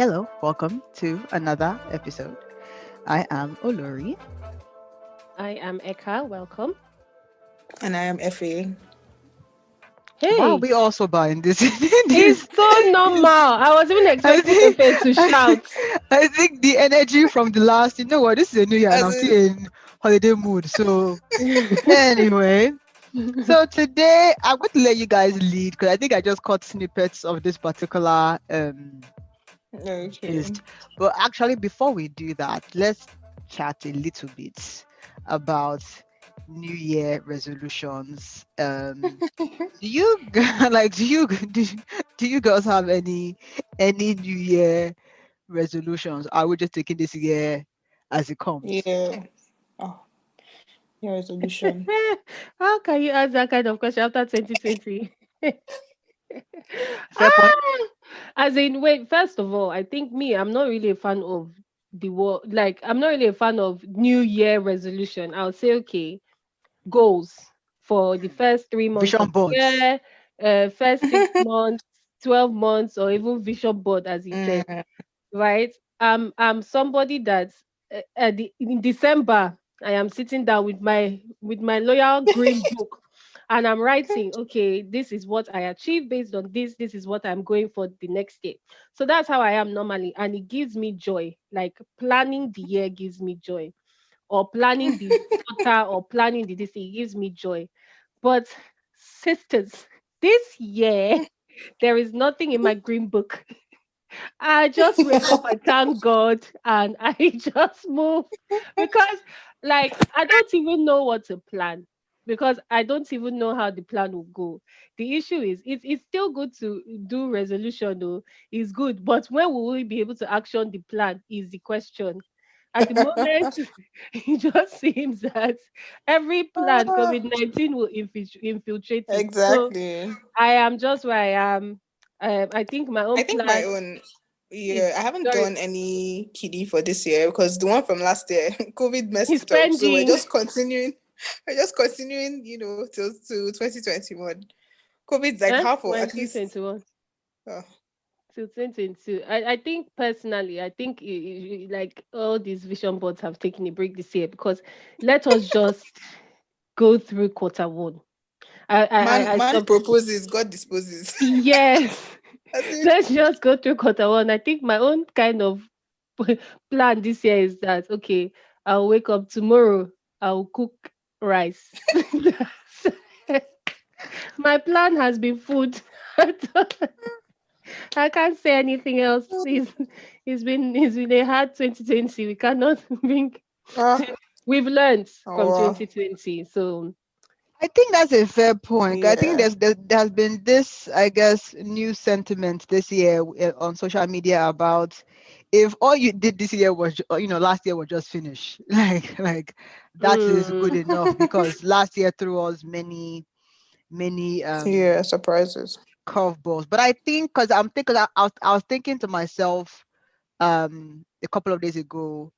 Hello, welcome to another episode. I am Olori. I am Eka. Welcome. And I am Effie. Why are Hey, we also buying this? it's so normal. I was even I expecting think, Efe to I, shout. I think the energy from the last, you know what, this is a new year and As I'm in, still in holiday mood. So anyway, so today I'm going to let you guys lead because I think I just caught snippets of this particular okay. gist. But actually, before we do that, let's chat a little bit about New Year resolutions. Do you like do you girls have any New Year resolutions? Are we just taking this year as it comes? Yeah. Oh, your resolution. How can you ask that kind of question after 2020? Fair point. As in, wait, first of all, I think I'm not really a fan of the world. Like, I'm not really a fan of New Year resolution. I'll say, okay, goals for the first 3 months Vision of the boards. year, first 6 months, 12 months, or even vision board, as he said, Mm, right? I'm somebody that's in December, I am sitting down with my loyal green book, and I'm writing, okay, this is what I achieved based on this. This is what I'm going for the next year. So that's how I am normally, and it gives me joy. Like planning the year gives me joy, or planning the quarter, or planning the this. It gives me joy. But sisters, this year there is nothing in my green book. I just wake up, I thank God, and I just move because, like, I don't even know what to plan because I don't even know how the plan will go. The issue is, it's still good to do resolution, though, it's good, but when will we be able to action the plan is the question. At the moment, it just seems that every plan, ah, COVID-19 will infiltrate it. So exactly. I am just where I am. I think my I own think my plan own, is yeah, I haven't very done any kiddie for this year because the one from last year, COVID messed is it up. So we're pending. just continuing. We're just continuing, till to 2021. COVID's like half or When at least. 2021 Oh, to 2022. I think personally, I think like all these vision boards have taken a break this year because let us just go through quarter one. man, I man stop. proposes, God disposes. Yes. That's it. Let's just go through quarter one. I think my own kind of plan this year is that, okay, I'll wake up tomorrow, I'll cook rice. My plan has been food. I can't say anything else. It's been a hard 2020. We cannot bring. Ah, We've learned from oh, 2020. So I think that's a fair point. I think yeah. there has been this, I guess, new sentiment this year on social media about if all you did this year was, last year was just finish, like that is good mm, enough because last year threw us many Yeah, surprises. curveballs. But I think because I'm thinking, I was thinking to myself a couple of days ago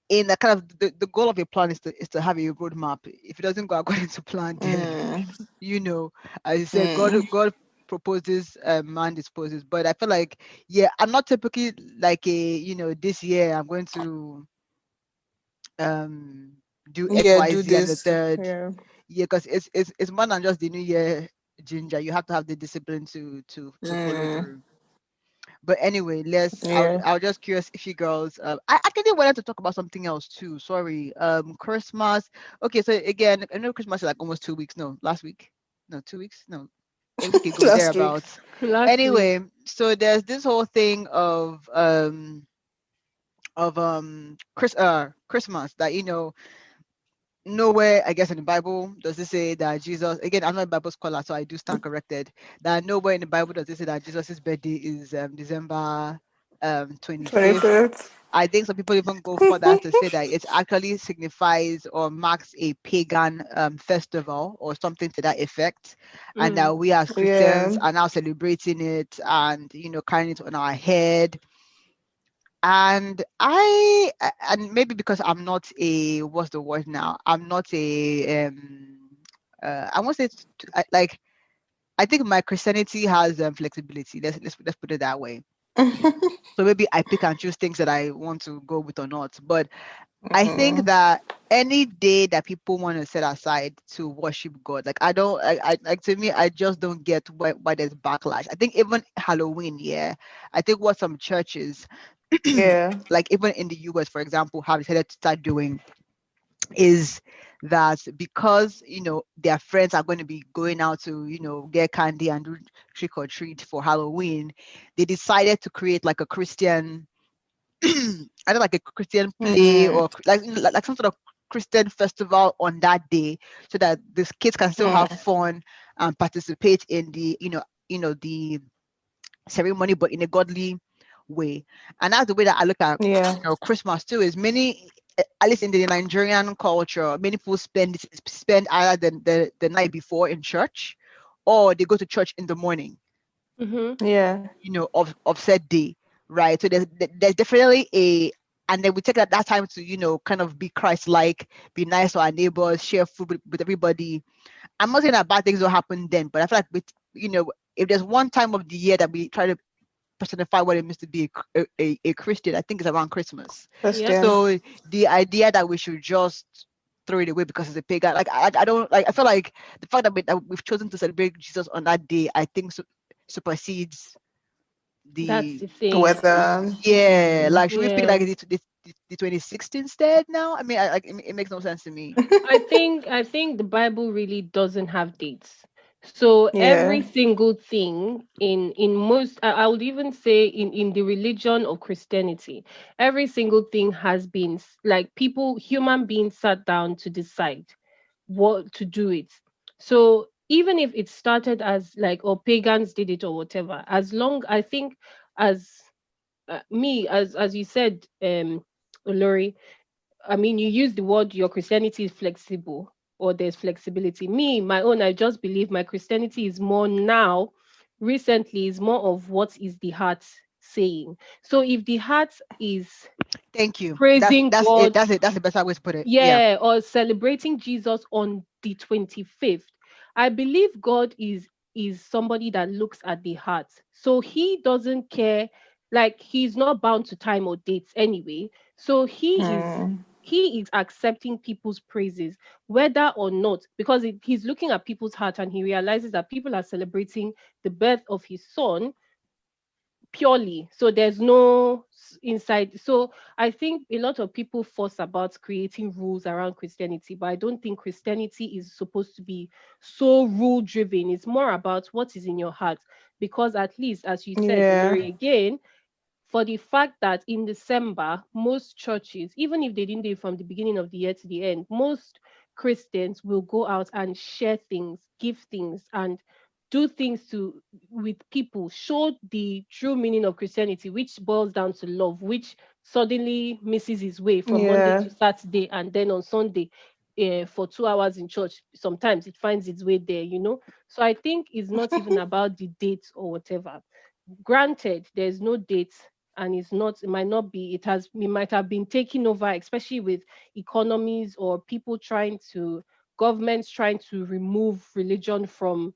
in the kind of the goal of a plan is to have a roadmap. If it doesn't go according to plan, then Mm, you know, as you said, God mm. God proposes, man disposes. But I feel like, yeah, I'm not typically like this year I'm going to um do Yeah, do XYZ and the this. third. Yeah. Yeah, because it's more than just the new year ginger. You have to have the discipline to follow Mm, through. But anyway, yeah. I was just curious if you girls I actually wanted to talk about something else too. Sorry. Christmas. Okay, so again, I know Christmas is like almost 2 weeks. No, last week. No, 2 weeks. No, a week ago, Last week. thereabouts. last week. Anyway, so there's this whole thing of Christmas that nowhere, I guess, in the Bible does it say that Jesus, again, I'm not a Bible scholar, so I do stand corrected, that nowhere in the Bible does it say that Jesus' birthday is December 25th. 25th. I think some people even go further to say that it actually signifies or marks a pagan festival or something to that effect, and Mm. that we as Yeah. Christians are now celebrating it and carrying it on our head. And and maybe because I'm not a, what's the word now, I'm not a I won't say like, I think my Christianity has flexibility. Let's put it that way. So maybe I pick and choose things that I want to go with or not. But I think Mm, that any day that people want to set aside to worship God, like I don't, I like, to me, I just don't get why there's backlash. I think even Halloween, yeah, I think what some churches, yeah. like even in the US, for example, have decided to start doing is that because their friends are going to be going out to get candy and do trick or treat for Halloween, they decided to create like a Christian either like a Christian play Mm, or like some sort of Christian festival on that day, so that these kids can still have mm, fun and participate in the the ceremony, but in a godly way. And that's the way that I look at yeah. Christmas too. Is many, at least in the Nigerian culture, many people spend either the night before in church, or they go to church in the morning, Mm-hmm. Yeah. of said day, right? So there's definitely and then we take that time to kind of be Christ-like, be nice to our neighbors, share food with everybody. I'm not saying that bad things will happen then, but I feel like with if there's one time of the year that we try to personify what it means to be a Christian, I think it's around Christmas. Yep. Christian. So the idea that we should just throw it away because it's a pagan, like I don't like. I feel like the fact that, that we've chosen to celebrate Jesus on that day, I think supersedes That's the the thing. Whether. yeah. Mm, Like, should we pick Yeah. like the 26th instead now? I mean, it makes no sense to me. I think the Bible really doesn't have dates. So yeah. every single thing in most, I would even say in the religion of Christianity, every single thing has been like people, human beings sat down to decide what to do it. So even if it started as like, or pagans did it or whatever, as long, I think, as me, as you said, Lori, I mean, you use the word your Christianity is flexible, or there's flexibility. Me, my own, I just believe my Christianity is more now, recently, is more of what is the heart saying. So if the heart is Thank you. That's praising that's it. God, That's it. That's the best way to put it. Yeah. yeah, or celebrating Jesus on the 25th, I believe God is somebody that looks at the heart. So he doesn't care, like he's not bound to time or dates anyway. So Mm, he is accepting people's praises, whether or not, because he's looking at people's heart and he realizes that people are celebrating the birth of his son purely. So there's no inside. So I think a lot of people fuss about creating rules around Christianity, but I don't think Christianity is supposed to be so rule driven. It's more about what is in your heart. Because at least, as you said, yeah. Olori, again, for the fact that in December, most churches, even if they didn't do it from the beginning of the year to the end, most Christians will go out and share things, give things, and do things to with people, show the true meaning of Christianity, which boils down to love, which suddenly misses its way from Monday Yeah. to Saturday, and then on Sunday, for 2 hours in church. Sometimes it finds its way there. So I think it's not even about the date or whatever. Granted, there's no date, and it might not be, it might have been taken over, especially with economies or people trying to, governments trying to remove religion from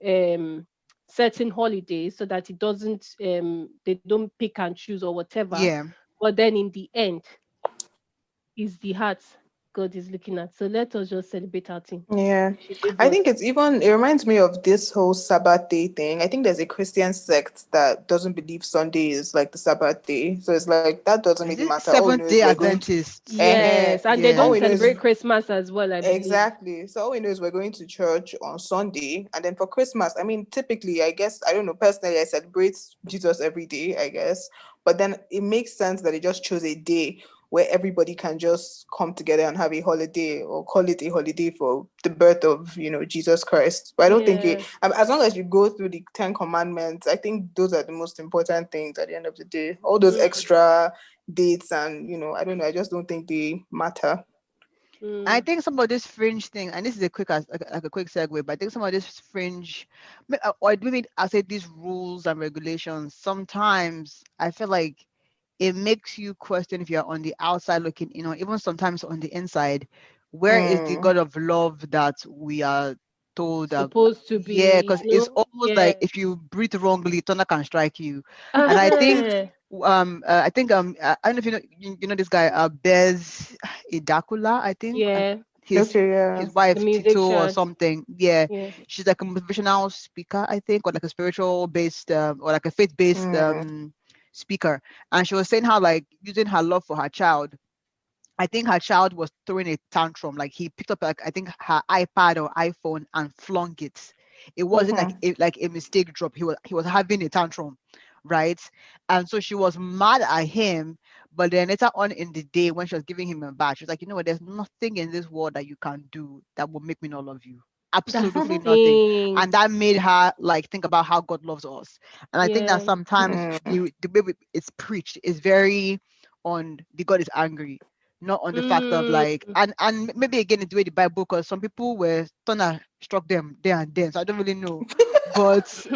um certain holidays so that it doesn't they don't pick and choose or whatever. Yeah. But then in the end, is the heart God is looking at. So let us just celebrate our thing. Yeah. She did I God. think it reminds me of this whole Sabbath day thing. I think there's a Christian sect that doesn't believe Sunday is like the Sabbath day. So it's like that doesn't Is really it matter. All we know Seventh is Day we're going to Adventists? uh Yes, and they all Yeah. don't we know is celebrate Christmas as well, I believe. exactly. So all we know is we're going to church on Sunday, and then for Christmas, I mean, typically, I guess I don't know. Personally, I celebrate Jesus every day, I guess. But then it makes sense that they just chose a day where everybody can just come together and have a holiday or call it a holiday for the birth of Jesus Christ. But I don't think Yeah. as long as you go through the Ten Commandments, I think those are the most important things at the end of the day. All those Mm, extra dates and I don't know. I just don't think they matter. I mm. think some of this fringe thing, and this is a quick like a quick segue, but I think some of this fringe, or maybe I'll say these rules and regulations. Sometimes I feel like it makes you question if you're on the outside looking in, or even sometimes on the inside. Where is the Mm, God of love that we are? told that, supposed to yeah, be, because it's almost yeah. like if you breathe wrongly, thunder can strike you. And Uh-huh. I think I don't know if you know this guy, Bez Idakula, I think. Yeah, His Okay, yeah. his the wife Tito or musician. something. Yeah, Yeah. she's like a motivational speaker, I think, or like a spiritual based or like a faith based Mm, speaker. And she was saying how like using her love for her child, I think her child was throwing a tantrum. Like he picked up like I think her iPad or iPhone and flung it. It wasn't mm-hmm, like a mistake drop. He was having a tantrum, right? And so she was mad at him. But then later on in the day when she was giving him a bath, she was like, you know what? There's nothing in this world that you can do that will make me not love you. That's the Absolutely nothing. thing. And that made her like think about how God loves us. And I think that Yeah. sometimes mm, the way it's preached is very on the God is angry, not on the fact of Mm. like, and maybe again it's the way the Bible, because some people were thunder struck them there and then, so I don't really know, but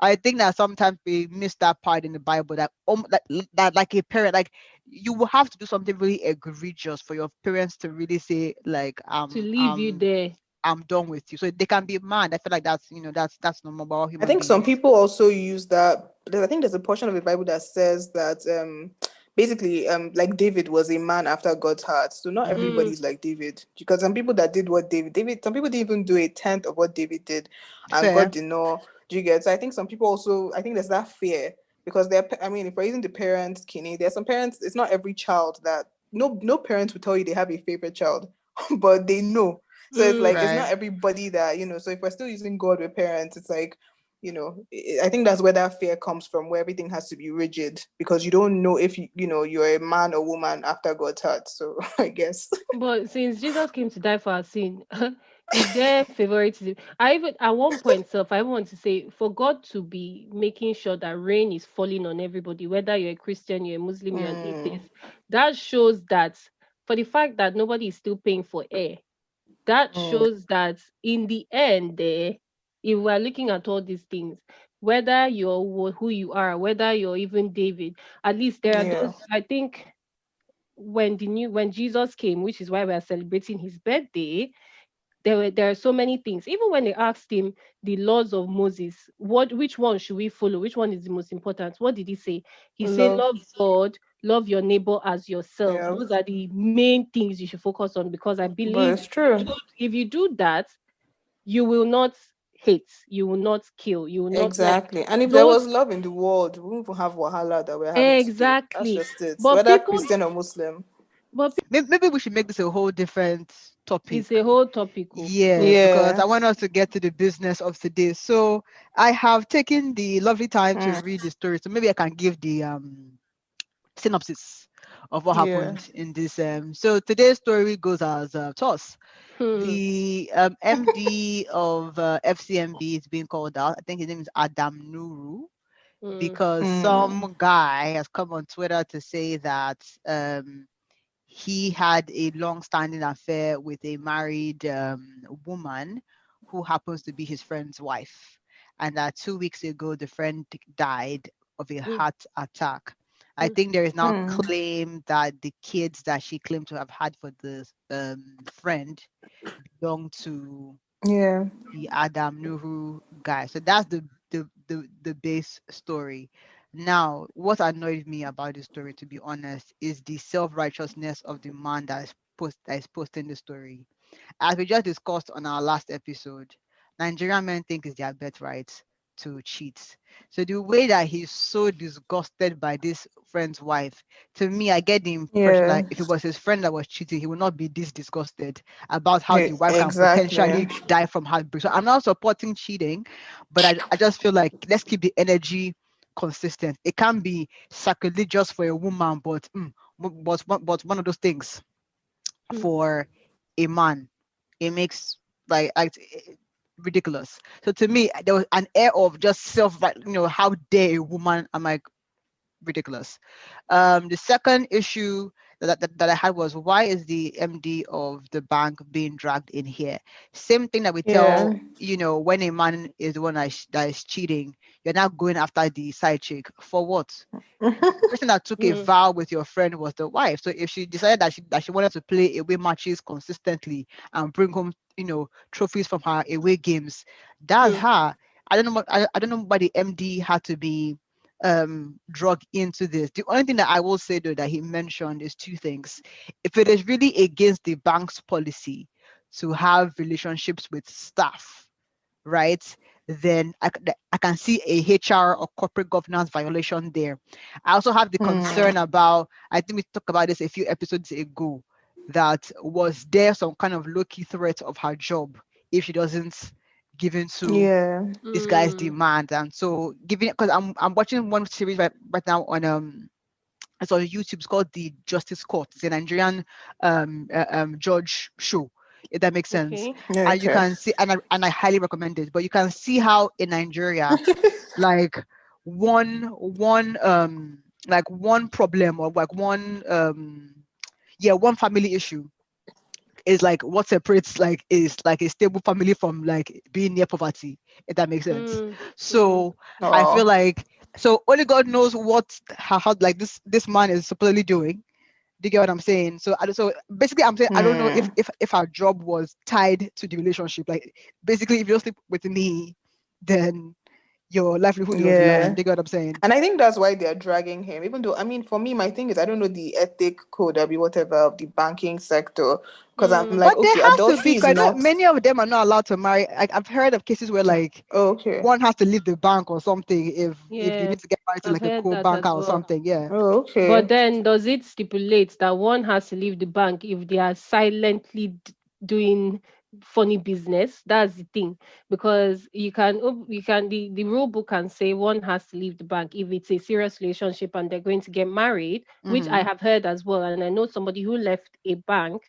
I think that sometimes we miss that part in the Bible that that like a parent, like you will have to do something really egregious for your parents to really say like To leave you there. I'm done with you. So they can be mad. I feel like that's that's normal about all I human think some beings. people also use that. I think there's a portion of the Bible that says that basically like David was a man after God's heart. So not Mm-hmm. Mm. everybody's like David. Because some people that did what David, some people didn't even do a tenth of what David did, and God Fair. did not. Do you get? So I think some people also, I think there's that fear because I mean, if we're using the parents, Kinney, there's some parents. It's not every child that no parents will tell you they have a favorite child, but they know. So it's like it's Right. not everybody that So if we're still using God with parents, it's like I think that's where that fear comes from, where everything has to be rigid because you don't know if you're a man or woman after God's heart. So I guess. But since Jesus came to die for our sin, is there favoritism? I even at one point self, I want to say for God to be making sure that rain is falling on everybody, whether you're a Christian, you're a Muslim, you're an Mm, atheist, that shows that for the fact that nobody is still paying for air, that mm, shows that in the end, if we're looking at all these things, whether you're who you are, whether you're even David, at least there are yeah. those. I think when Jesus came, which is why we are celebrating his birthday, there are so many things. Even when they asked him the laws of Moses, which one should we follow? Which one is the most important? What did he say? He said, Love. love God, love your neighbor as yourself. Yeah. Those are the main things you should focus on because I But believe it's true. if you do that, you will not hate, you will not kill, you will not like Exactly. And if there those was love in the world, we wouldn't even have Wahala that we're having today. That's exactly. just it. But Whether people, Christian or Muslim. but Maybe we should make this a whole different topic. it's a whole topic. Oh. Yeah, because Yeah. I want us to get to the business of today. So I have taken the lovely time to Mm, read the story. So maybe I can give the synopsis of what yeah. happened in this. So today's story goes as thus. Hmm. The MD of FCMB is being called out. I think his name is Adam Nuru, Hmm. because Mm, some guy has come on Twitter to say that he had a long-standing affair with a married woman who happens to be his friend's wife, and that 2 weeks ago the friend died of a Hmm. heart attack. I Hmm. think there is now mm, claim that the kids that she claimed to have had for the friend belong to yeah. the Adam Nuhu guy. So that's the base story. Now, what annoyed me about this story, to be honest, is the self-righteousness of the man that is posting the story. As we just discussed on our last episode, Nigerian men think it's their birthright to cheat. So the way that he's so disgusted by this friend's wife, to me, I get the impression Yeah. that if it was his friend that was cheating, he would not be this disgusted about how the wife can Exactly. potentially die from heartbreak. So I'm not supporting cheating, but I just feel like let's keep the energy consistent. It can be sacrilegious for a woman, but one of those things Hmm. for a man, it makes ridiculous. So to me, there was an air of just self, like, how dare a woman? I'm like, ridiculous. The second issue that I had was, why is the MD of the bank being dragged in here? Same thing that we Yeah. tell, when a man is the one that is cheating, you're not going after the side chick for what? The person that took a Mm, vow with your friend was the wife. So if she decided that she wanted to play away matches consistently and bring home, trophies from her away games, that's mm, her. I don't know why the MD had to be drug into this. The only thing that I will say though that he mentioned is two things. If it is really against the bank's policy to have relationships with staff, right? Then I can see a HR or corporate governance violation there. I also have the concern Hmm. about, I think we talked about this a few episodes ago, that was there some kind of low-key threat of her job if she doesn't give in to Yeah. this guy's mm. demand. And so giving, because I'm watching one series right now on it's on YouTube. It's called the Justice Court. It's a Nigerian judge show, if that makes sense. Okay. And you Okay. can see, and I highly recommend it. But you can see how in Nigeria, like one problem, or like one family issue is like what separates, like, is like a stable family from like being near poverty, if that makes sense. Mm, mm-hmm. So I feel Oh. like, so only God knows what, how like this man is supposedly doing. Do you get what I'm saying? So basically, I'm saying I don't know if Hmm. our job was tied to the relationship. Like, basically, if you don't sleep with me, then your livelihood is on the line. Yeah. Do you get what I'm saying? And I think that's why they're dragging him. Even though, I mean, for me, my thing is I don't know the ethic code or whatever of the banking sector. Because I'm Mm, like, But there okay, has to adultery be, is because not. many of them are not allowed to marry. I've heard of cases where, like, Okay. one has to leave the bank or something if you yeah, need to get married to I've like a heard that co-banker as or well. something. Yeah. Oh, But okay. then, does it stipulate that one has to leave the bank if they are silently doing funny business? That's the thing, because the rule book can say one has to leave the bank if it's a serious relationship and they're going to get married, which I Mm-hmm. have heard as well. And I know somebody who left a bank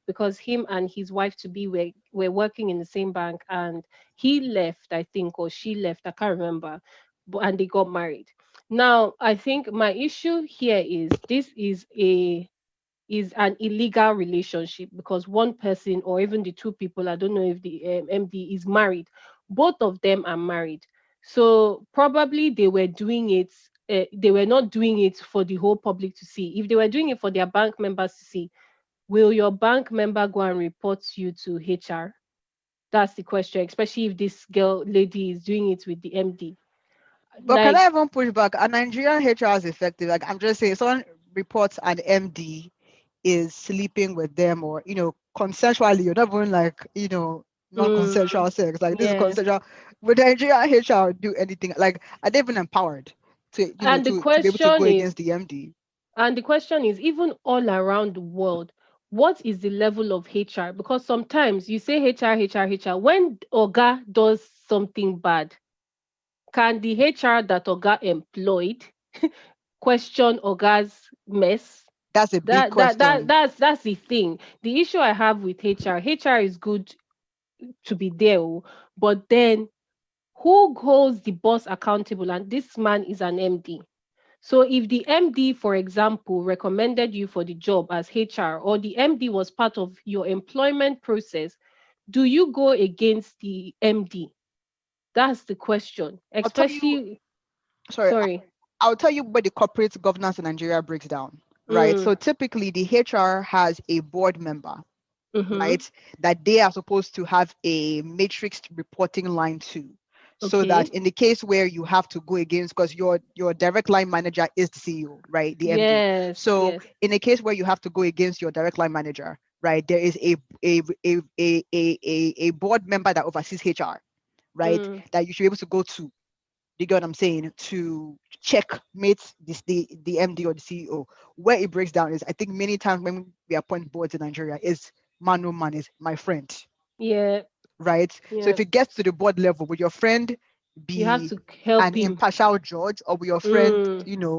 because him and his wife to be were working in the same bank, and he left, I think, or she left, I can't remember, but and they got married. Now, I think my issue here is this is an illegal relationship because one person or even the two people, I don't know if the MD is married, both of them are married. So probably they were doing it. They were not doing it for the whole public to see. If they were doing it for their bank members to see, will your bank member go and report you to HR? That's the question, especially if this girl lady is doing it with the MD. But can I Like, even push back? A Nigerian HR is effective. Like, I'm just saying, someone reports an MD is sleeping with them, or consensually. You're not even like, mm, non-consensual sex. Like, this is yeah. consensual. Would Nigerian HR do anything? Like, are they even empowered to And the to be able to go question is, against the MD? even all around the world, what is the level of HR? Because sometimes you say HR, HR, HR. When Oga does something bad, can the HR that Oga employed question Oga's mess? That's a big question. That's the thing. The issue I have with HR is good to be there, oh, but then who holds the boss accountable? And this man is an MD. So if the MD, for example, recommended you for the job as HR, or the MD was part of your employment process, do you go against the MD? That's the question. I'll tell you. Especially, Sorry, sorry. I'll tell you where the corporate governance in Nigeria breaks down. Right. Mm, So typically, the HR has a board member, mm-hmm. right, that they are supposed to have a matrix reporting line to, so that Okay. in the case where you have to go against, because your direct line manager is the CEO, right, the MD. Yes, So yes. in a case where you have to go against your direct line manager, right, there is a board member that oversees HR, right, Mm, that you should be able to go to. You get what I'm saying? To checkmate the MD or the CEO. Where it breaks down is, I think many times when we appoint boards in Nigeria, is man no man is my friend, yeah, right? So yeah. if it gets to the board level, will your friend You have be to help an him. impartial judge, or will your friend, Mm,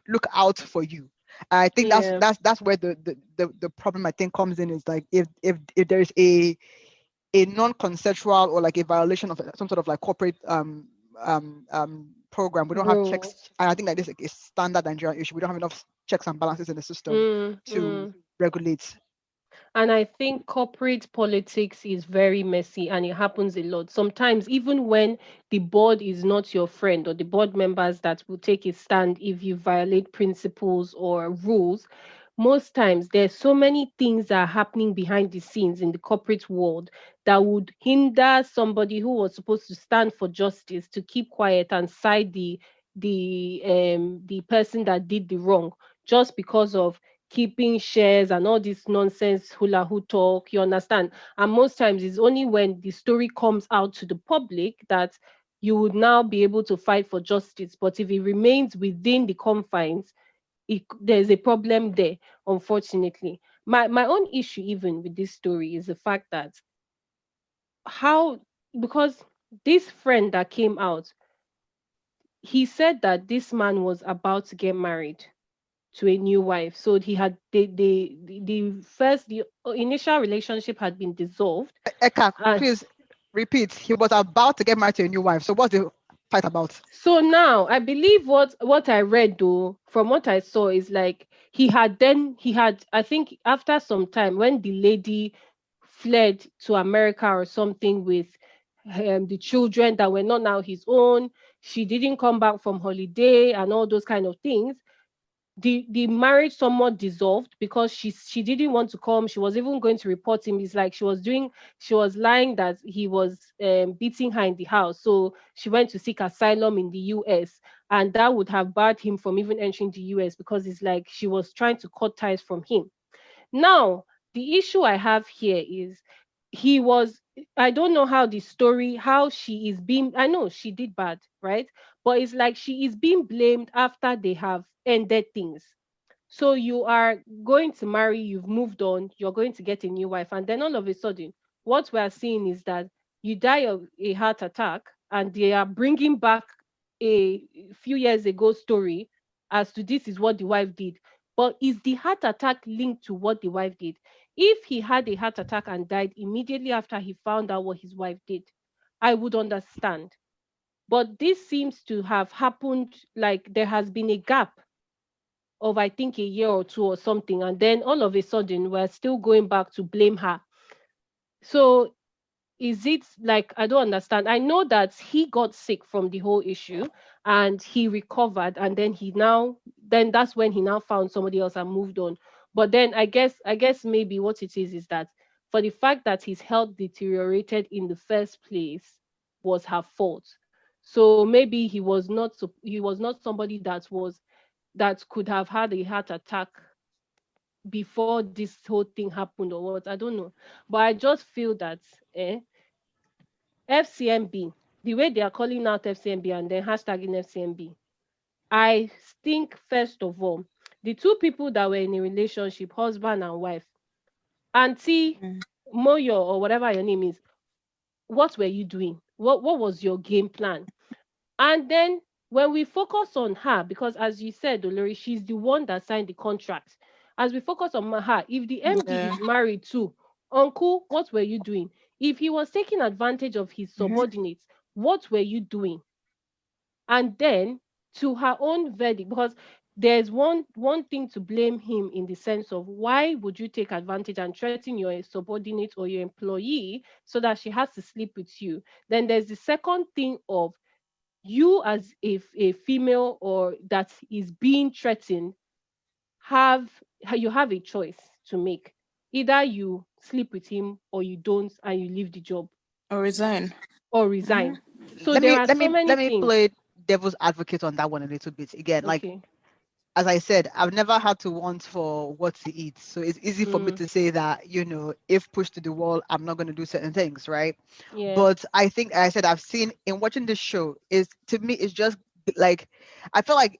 look out for you? I think that's yeah. that's that's where the problem, I think, comes in, is like, if there's a non-consensual, or like a violation of some sort of like corporate program. We don't have checks. Rules. And I think that this is a standard Nigerian issue. We don't have enough checks and balances in the system Mm, to mm. regulate. And I think corporate politics is very messy and it happens a lot. Sometimes, even when the board is not your friend or the board members that will take a stand if you violate principles or rules, most times there's so many things that are happening behind the scenes in the corporate world that would hinder somebody who was supposed to stand for justice to keep quiet and side the person that did the wrong just because of keeping shares and all this nonsense hula who talk, you understand? And most times it's only when the story comes out to the public that you would now be able to fight for justice. But if it remains within the confines, there's a problem there, unfortunately. My own issue even with this story is the fact that how, because this friend that came out, he said that this man was about to get married to a new wife. So he had the initial relationship had been dissolved. Eka, And please repeat. He was about to get married to a new wife. So what's the fight about? so now I believe what I read though, from what I saw, is like he had I think after some time when the lady fled to America or something with the children that were not now his own, she didn't come back from holiday and all those kind of things. The marriage somewhat dissolved because she didn't want to come. She was even going to report him. It's like she was lying that he was beating her in the house, so she went to seek asylum in the US, and that would have barred him from even entering the US because it's like she was trying to cut ties from him. Now, the issue I have here is he was, I don't know how the story, how she is being, I know she did bad, right? But it's like she is being blamed after they have ended things. So you are going to marry, you've moved on, you're going to get a new wife, and then all of a sudden, what we are seeing is that you die of a heart attack, and they are bringing back a few years ago story as to this is what the wife did. But is the heart attack linked to what the wife did? If he had a heart attack and died immediately after he found out what his wife did, I would understand. But this seems to have happened like there has been a gap of I think a year or two or something, and then all of a sudden we're still going back to blame her. So is it like, I don't understand. I know that he got sick from the whole issue and he recovered, and then then that's when he now found somebody else and moved on. But then I guess maybe what it is that for the fact that his health deteriorated in the first place was her fault. So maybe he was not somebody that could have had a heart attack before this whole thing happened or what, I don't know. But I just feel that FCMB, the way they are calling out FCMB and then hashtagging FCMB, I think first of all, the two people that were in a relationship, husband and wife, Auntie Mm. Moyo or whatever your name is, what were you doing? What was your game plan? And then when we focus on her, because as you said, Dolori, she's the one that signed the contract. As we focus on her, if the MD Yeah. is married too, uncle, what were you doing? If he was taking advantage of his Mhm. subordinates, what were you doing? And then to her own verdict, because there's one thing to blame him in the sense of why would you take advantage and threaten your subordinate or your employee so that she has to sleep with you? Then there's the second thing of you as a female or that is being threatened, have you have a choice to make. Either you sleep with him or you don't and you leave the job Or resign. or Hmm. resign. So let there me are let so me many let me things. play devil's advocate on that one a little bit again. Like, Okay. as I said, I've never had to want for what to eat, so it's easy for me Mm, to say that, if pushed to the wall, I'm not going to do certain things, right? yeah. But I think, as I said, I've seen in watching this show, is to me it's just like, I feel like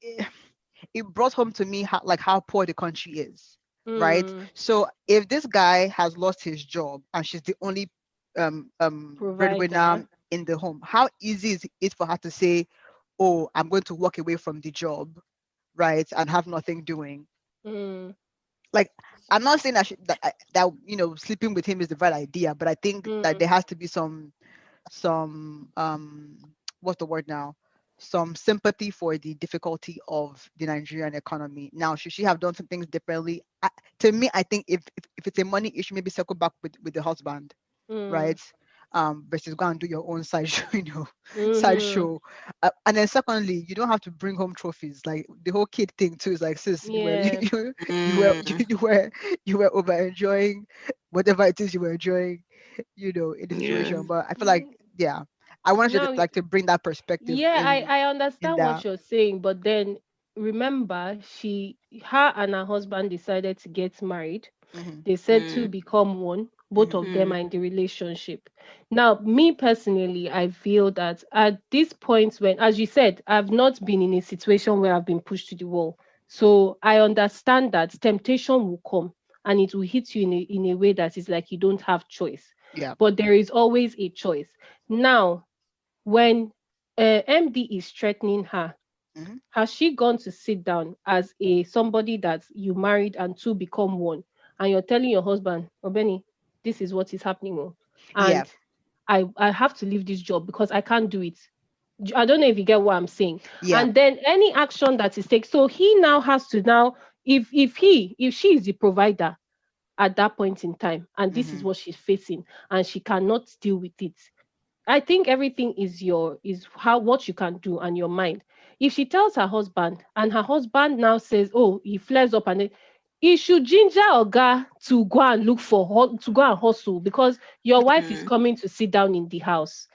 it brought home to me how poor the country is, right? Mm, So if this guy has lost his job and she's the only provider. breadwinner in the home, how easy is it for her to say, oh, I'm going to walk away from the job, right, and have nothing doing? Mm, Like, I'm not saying that sleeping with him is the right idea, but I think that mm, there has to be some what's the word now, some sympathy for the difficulty of the Nigerian economy. Now, should she have done some things differently? To me, I think if it's a money issue, maybe circle back with the husband, Mm. right? Versus go and do your own side show, side Mm-hmm. show. And then secondly, you don't have to bring home trophies. Like the whole kid thing too is like, sis, you were Yeah. you were Mm, you were over enjoying whatever it is you were enjoying, in the yeah. situation. But I feel like, Mm. yeah, I wanted to Now, like to bring that perspective yeah, in I in understand what that. you're saying, but then remember, her and her husband decided to get married. Mm-hmm, They said to Mm, become one. Both mm-hmm, of them mm, are in the relationship. Now, me personally, I feel that at this point, when, as you said, I've not been in a situation where I've been pushed to the wall. So I understand that temptation will come and it will hit you in a way that is like you don't have choice. yeah. But there is always a choice. Now, when MD is threatening her, Mm-hmm, has she gone to sit down as a somebody that you married and two become one, and you're telling your husband, oh Benny, this is what is happening, oh, yeah, and I have to leave this job because I can't do it. I don't know if you get what I'm saying. yeah. And then any action that is taken, so he now has to now, if she is the provider at that point in time, and this is Mm-hmm. what she's facing, and she cannot deal with it, I think everything is how what you can do and your mind. If she tells her husband and her husband now says, "Oh, he flares up," and then he should ginger Oga to go and look for to go and hustle because your wife is mm, coming to sit down in the house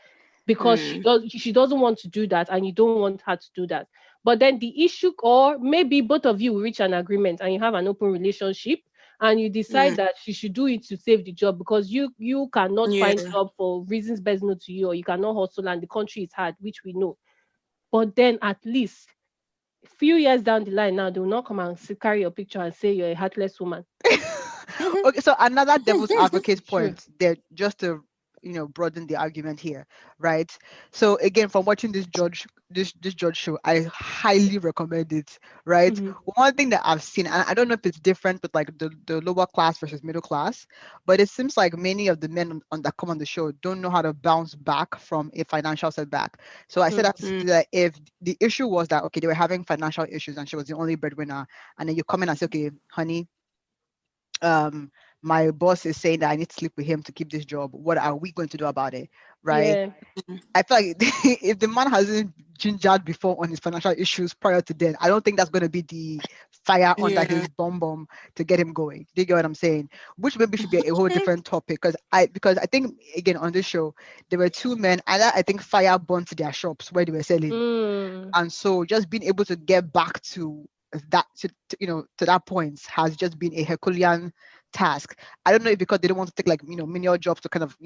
because mm, she doesn't want to do that and you don't want her to do that. But then the issue, or maybe both of you will reach an agreement and you have an open relationship and you decide mm, that she should do it to save the job because you cannot find yeah. job for reasons best known to you, or you cannot hustle and the country is hard, which we know. But then at least few years down the line now they will not come and carry your picture and say you're a heartless woman. Okay, so another devil's advocate True. point there, just to broaden the argument here, right? So again, from watching this judge show, I highly recommend it, right? Hmm. One thing that I've seen, and I don't know if it's different with like the lower class versus middle class, but it seems like many of the men that come on the show don't know how to bounce back from a financial setback. So I said Hmm. that to say that if the issue was that, okay, they were having financial issues and she was the only breadwinner, and then you come in and say, okay, honey, um my boss is saying that I need to sleep with him to keep this job. What are we going to do about it? Right? Yeah. I feel like if the man hasn't gingered before on his financial issues prior to then, I don't think that's going to be the fire under Yeah. his bum to get him going. Do you get what I'm saying? Which maybe should be a whole different topic, because I think again on this show there were two men, either I think fire burnt their shops where they were selling, Mm. and so just being able to get back to that to that point has just been a Herculean task. I don't know if because they don't want to take like menial jobs to kind of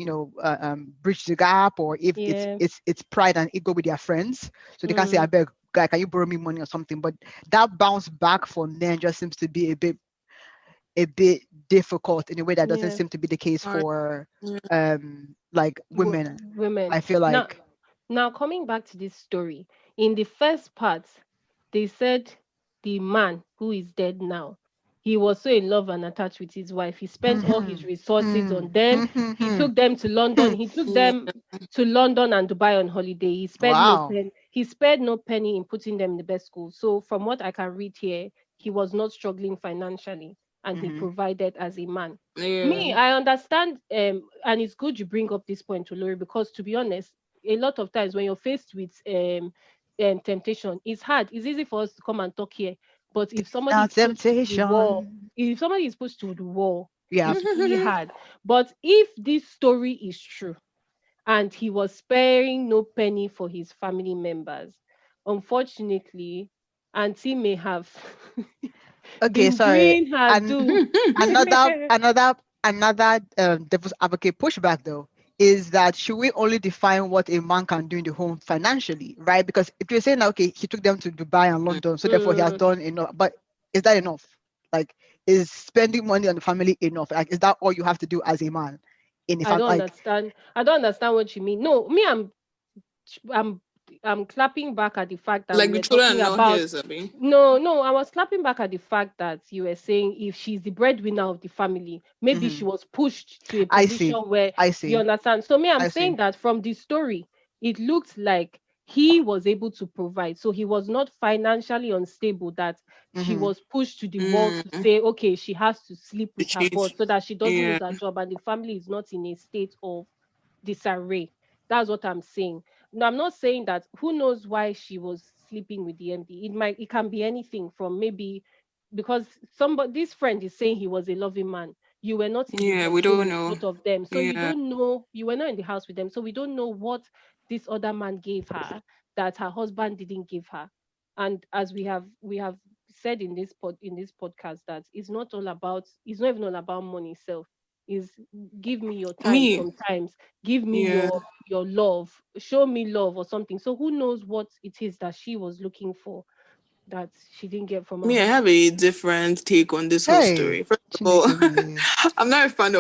bridge the gap, or if it's Yeah. it's it's pride and ego with their friends, so they can't say, I Mm. beg guy, can you borrow me money or something. But that bounce back for men just seems to be a bit difficult in a way that doesn't Yeah. seem to be the case Hard. for Yeah. like women. Women. I feel Now, like. now coming back to this story, in the first part, they said the man who is dead now, he was so in love and attached with his wife. He spent all his Hmm. resources Hmm. on them. Hmm. Hmm. He Hmm. took them to London. Hmm. He took Yeah. them to London and Dubai on holiday. He spared no Wow. pen. He spared no penny in putting them in the best school. So from what I can read here, he was not struggling financially and he Hmm. provided as a man. Yeah. Me, I understand, and it's good you bring up this point, Olori, because to be honest, a lot of times when you're faced with temptation, it's hard. It's easy for us to come and talk here, but if somebody Now is pushed to the wall, temptation. if somebody is pushed to the wall, Yeah. it's really hard. But if this story is true and he was sparing no penny for his family members, unfortunately, Auntie may have Okay, been sorry. doing her And do. another devil's advocate pushback though is that should we only define what a man can do in the home financially, right? Because if you're saying that, okay, he took them to Dubai and London, so therefore he has Mm, done enough, but is that enough? Like, is spending money on the family enough? Like, is that all you have to do as a man in the I family? don't Like, understand. I don't understand what you mean. No, me, I'm I'm clapping back at the fact that we Like the were children talking are not about. his, I mean. No, I was clapping back at the fact that you were saying if she's the breadwinner of the family, maybe mhm. she was pushed to a I position see, where I you see, understand. So me, I'm I see. saying that from the story, it looked like he was able to provide. So he was not financially unstable that she Mm-hmm. was pushed to the wall to Mm, say, okay, she has to sleep the with her cheat. boss so that she doesn't Yeah. lose her job and the family is not in a state of disarray. That's what I'm saying. No, I'm not saying that who knows why she was sleeping with the MD. It can be anything from maybe because somebody this friend is saying he was a loving man. You were not in the Yeah, we bedroom don't with know. both of them. So you Yeah. don't know, you were not in the house with them. So we don't know what this other man gave her that her husband didn't give her. And as we have said in this podcast that it's not even all about money itself. Is give me your time Me. sometimes, give me Yeah. your love, show me love or something. So who knows what it is that she was looking for that she didn't get from her Me, I have husband. a different take on this whole Hey, story. First of all, Chineke. I'm not a fan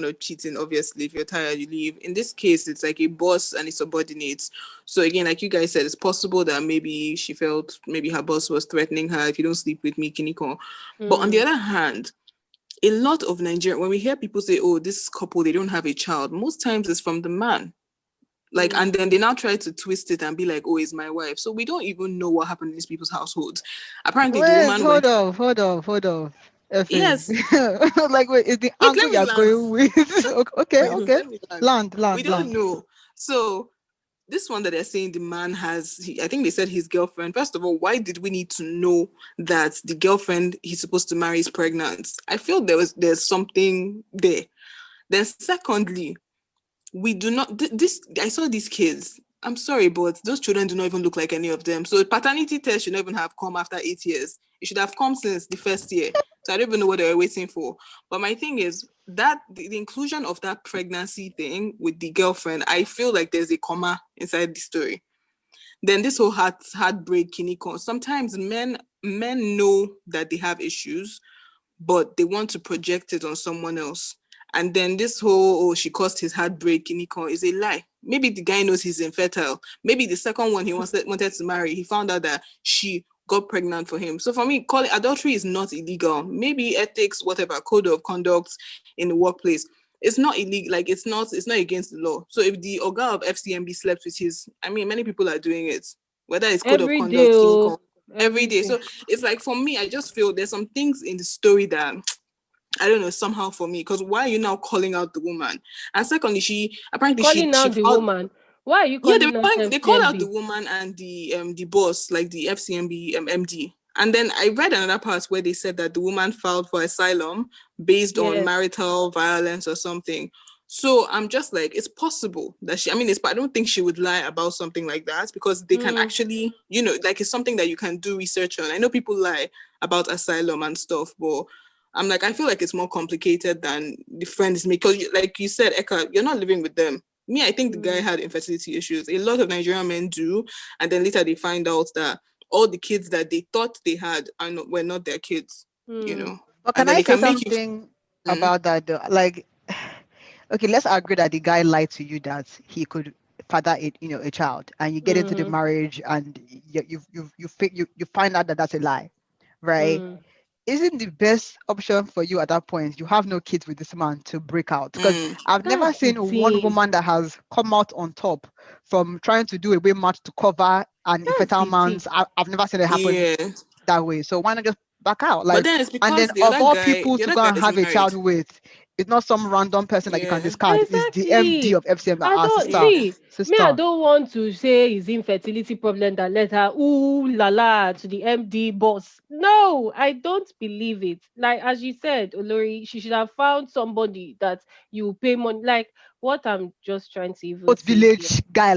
of cheating, obviously. If you're tired, you leave. In this case, it's like a boss and a subordinate. So again, like you guys said, it's possible that maybe she felt maybe her boss was threatening her, if you don't sleep with me, kiniko. But on the Mm, other hand, a lot of Nigeria, when we hear people say, oh, this couple, they don't have a child, most times it's from the man. Like, and then they mm. now try to twist it and be like, oh, it's my wife. So we don't even know what happened in these people's households. Apparently the Wait, woman went, hold on. Effie. yes, Like, wait, is the wait, angle let me you're land. going with? Okay, Wait, okay. let me land. Land, We land, don't land. know. So this one that they're saying the man has, I think they said his girlfriend. First of all, why did we need to know that the girlfriend he's supposed to marry is pregnant? I feel there's something there. Then secondly, we do not this I saw these kids. I'm sorry, but those children do not even look like any of them. So paternity test should not even have come after 8 years. It should have come since the first year. So I don't even know what they were waiting for. But my thing is that the inclusion of that pregnancy thing with the girlfriend, I feel like there's a comma inside the story. Then this whole heartbreak kiniko. Sometimes men know that they have issues, but they want to project it on someone else. And then this whole, oh, she caused his heartbreak in Nikon is a lie. Maybe the guy knows he's infertile. Maybe the second one he wanted to marry, he found out that she got pregnant for him. So for me, calling adultery is not illegal. Maybe ethics, whatever, code of conduct in the workplace. It's not illegal, like it's not against the law. So if the Oga of FCMB slept with his, I mean, many people are doing it, whether it's code of Every day, conduct, oh, every every day. day. So it's like for me, I just feel there's some things in the story that I don't know, somehow for me, because why are you now calling out the woman? And secondly, she apparently Calling she out the filed, woman. Why are you yeah, calling out they called out the FCMB? woman and the boss, like the FCMB MD. And then I read another part where they said that the woman filed for asylum based on Yes. marital violence or something. So I'm just like, it's possible that she, I mean, I don't think she would lie about something like that because they can Mm, actually, like it's something that you can do research on. I know people lie about asylum and stuff, but I'm like, I feel like it's more complicated than the friends make. Because, like you said, Eka, you're not living with them. Me, I think the guy mm, had infertility issues. A lot of Nigerian men do, and then later they find out that all the kids that they thought they had were not their kids. You mm. know, But and can then I they say can make you. something Mm, about that though? Like, okay, let's agree that the guy lied to you that he could father a child, and you get into the Mm-hmm. marriage and you find out that that's a lie, right? Mm. Isn't the best option for you at that point, you have no kids with this man, to break out? Because mm, I've never That's the seen one thing. woman that has come out on top from trying to do a way match to cover an That's infertile the thing. man's. I've never seen it happen yeah, that way. So why not just back out? but Like, then it's and then because of all people the to other go guy and is have a married. child with, it's not some random person that you can Yeah, discard. It's the MD Exactly. of FCM, that I our don't sister, see me. I sister. don't want to say his infertility problem that let her ooh la la to the MD boss. No, I don't believe it. Like as you said, Olori, she should have found somebody that you pay money. Like what I'm just trying to even Oat say here. village guy,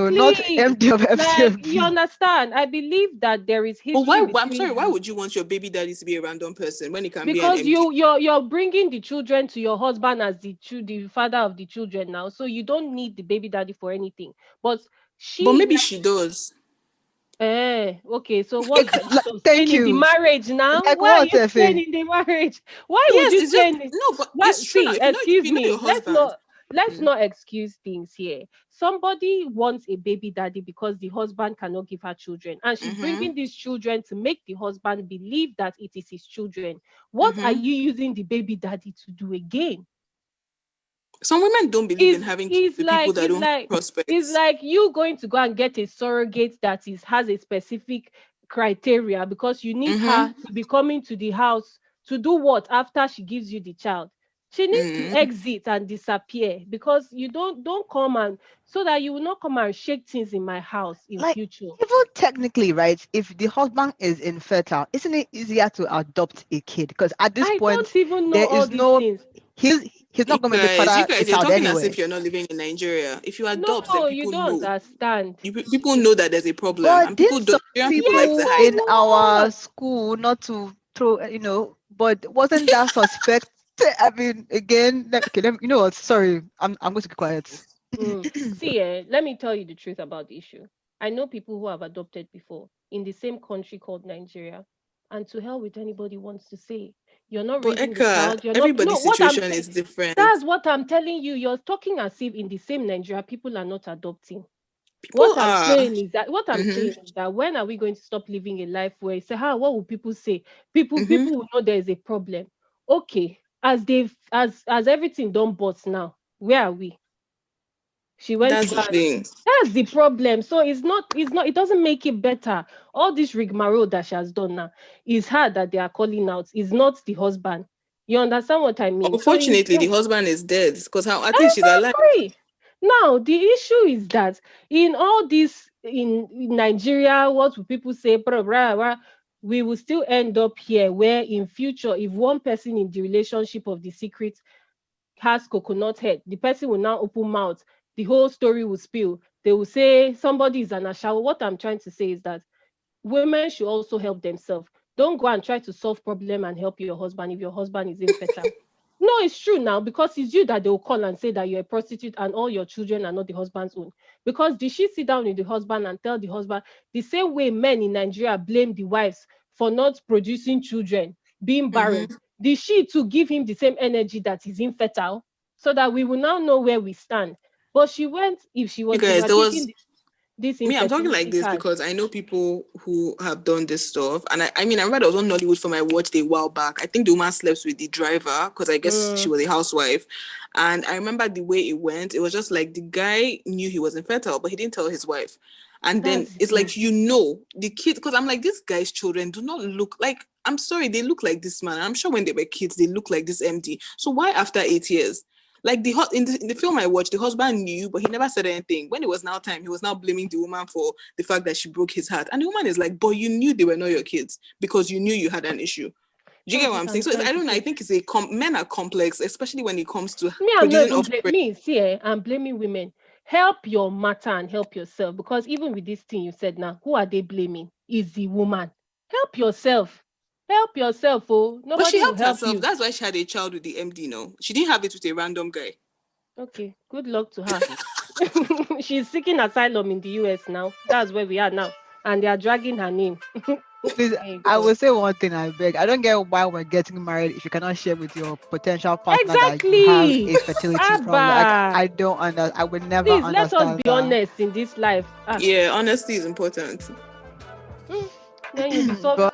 not Exactly. MD of Like you FCMB. understand. I believe that there is but history I'm sorry, between why the would you want your baby daddy to be a random person when he can be an because MD? you're bringing the children to your husband as the father of the children now, so you don't need the baby daddy for anything. But But she maybe now, she does. Okay, so what's the use of Thank staying in the you. marriage now? Like Why are what, you staying Efe? in the marriage? Why would Yes, you it's stay just in it? no, but What it's true now. see, If excuse you know your me, husband, let's mm, not excuse things here. Somebody wants a baby daddy because the husband cannot give her children, and she's mm-hmm, bringing these children to make the husband believe that it is his children. What are mm-hmm. you using the baby daddy to do again? Some women don't believe in Is having kids is with people like that it's don't like it's prospects. like you going to go and get a surrogate that is has a specific criteria because you need her Mm-hmm. to be coming to the house to do what after she gives you the child. She needs to Mm-hmm. exit and disappear because you don't come and so that you will not come and shake things in my house in Like, future. even technically, right? If the husband is infertile, isn't it easier to adopt a kid? Because at this I point, don't even know there all is these no things. he's he's not going to be the You father a guys, you're child talking as if anyway. you're not living in Nigeria. If you adopt, then No, you people don't know. understand. People know that there's a problem, But and people didn't don't. some Nigerian people like Yes, to people hide. I in our know. school, not to throw, but wasn't that suspect? I mean, again, okay, you know what? Sorry, I'm going to be quiet. See, let me tell you the truth about the issue. I know people who have adopted before in the same country called Nigeria. And to hell with anybody wants to say. You're not But raising the Eka, child. You're not. No, everybody's what I'm situation saying, is different. that's what I'm telling you. You're talking as if in the same Nigeria, people are not adopting. People are. What I'm Mm-hmm. saying is that when are we going to stop living a life where you say, what will people say? People Mm-hmm. will know there is a problem. Okay, as everything done but now, where are we? She went to That's go the and thing. that's the problem. So it doesn't make it better. All this rigmarole that she has done now is her that they are calling out. Is not the husband. You understand what I mean? So it's Unfortunately, the them. husband is dead because how at least she's alive. Exactly. Now the issue is that in all this in Nigeria, what will people say? Blah, blah, blah, we will still end up here where in future, if one person in the relationship of the secret has coconut head, the person will now open mouth, the whole story will spill. They will say somebody is an ashawo. What I'm trying to say is that women should also help themselves. Don't go and try to solve problem and help your husband if your husband is infertile. No, it's true now because it's you that they will call and say that you're a prostitute and all your children are not the husband's own. Because did she sit down with the husband and tell the husband the same way men in Nigeria blame the wives for not producing children, being barren? Mm-hmm. Did she to give him the same energy that is infertile so that we will now know where we stand? But she went, if she You was guys, there demarcating was this me. I'm talking like infertility this card. because I know people who have done this stuff, and I mean, I remember there was one Nollywood film I watched a while back. I think the woman slept with the driver because I guess she Mm, was a housewife, and I remember the way it went. It was just like the guy knew he was infertile, but he didn't tell his wife. And then that's the it's thing. like the kid, because I'm like, this guy's children do not look like, I'm sorry, they look like this man. I'm sure when they were kids they look like this MD. So why after 8 years? Like in the film I watched, the husband knew, but he never said anything. When it was now time, he was now blaming the woman for the fact that she broke his heart. And the woman is like, "But you knew they were not your kids because you knew you had an issue." Do you get That's what what I'm saying? I'm So trying I to don't know. I say. think men are complex, especially when it comes to Me, I'm not producing even offspring. me. See, I'm blaming women. Help your matter and help yourself because even with this thing you said now, who are they blaming? Is the woman. Help yourself. Help yourself. Oh, But she nobody will helped help herself. you. That's why she had a child with the MD. No, she didn't have it with a random guy. Okay, good luck to her. She's seeking asylum in the US now. That's where we are now, and they are dragging her name. Please, Hey I God. will say one thing, I beg. I don't get why we're getting married if you cannot share with your potential partner that you have Exactly. a fertility problem. Abba. I don't I would never Please let us understand be that. honest in this life. Ah, Yeah, honesty is important. then you'll be solving But